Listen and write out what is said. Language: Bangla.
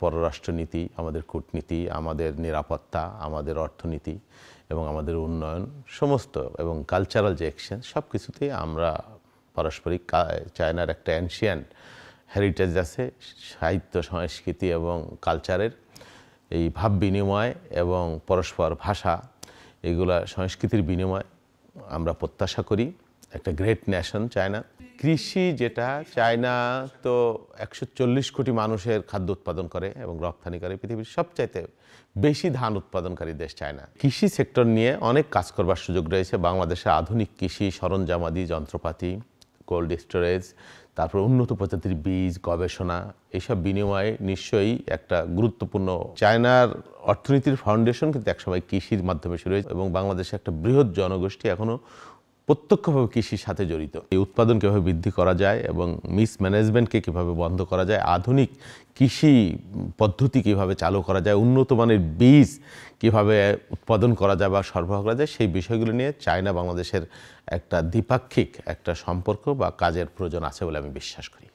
পররাষ্ট্রনীতি, আমাদের কূটনীতি, আমাদের নিরাপত্তা, আমাদের অর্থনীতি এবং আমাদের উন্নয়ন সমস্ত এবং কালচারাল যে এক্সচেঞ্জ সব কিছুতেই আমরা পারস্পরিক চায়নার একটা অ্যানশিয়ান্ট হেরিটেজ আছে সাহিত্য সংস্কৃতি এবং কালচারের এই ভাব বিনিময় এবং পরস্পর ভাষা এগুলা সংস্কৃতির বিনিময় আমরা প্রত্যাশা করি। একটা গ্রেট নেশন চায়না। কৃষি যেটা চায়না তো 140 কোটি মানুষের খাদ্য উৎপাদন করে এবং রপ্তানি করে, পৃথিবীর সবচাইতে বেশি ধান উৎপাদনকারী দেশ চায়না। কৃষি সেক্টর নিয়ে অনেক কাজ করবার সুযোগ রয়েছে। বাংলাদেশে আধুনিক কৃষি সরঞ্জামাদি, যন্ত্রপাতি, কোল্ড স্টোরেজ, তারপর উন্নত প্রজাতির বীজ, গবেষণা এইসব বিনিময়ে নিশ্চয়ই একটা গুরুত্বপূর্ণ চায়নার অর্থনীতির ফাউন্ডেশন কিন্তু একসময় কৃষির মাধ্যমে শুরু হয়েছে এবং বাংলাদেশে একটা বৃহৎ জনগোষ্ঠী এখনও প্রত্যক্ষভাবে কৃষির সাথে জড়িত। এই উৎপাদন কীভাবে বৃদ্ধি করা যায় এবং মিসম্যানেজমেন্টকে কীভাবে বন্ধ করা যায়, আধুনিক কৃষি পদ্ধতি কীভাবে চালু করা যায়, উন্নত মানের বীজ কীভাবে উৎপাদন করা যায় বা সরবরাহ করা যায়, সেই বিষয়গুলো নিয়ে চায়না বাংলাদেশের একটা দ্বিপাক্ষিক একটা সম্পর্ক বা কাজের প্রয়োজন আছে বলে আমি বিশ্বাস করি।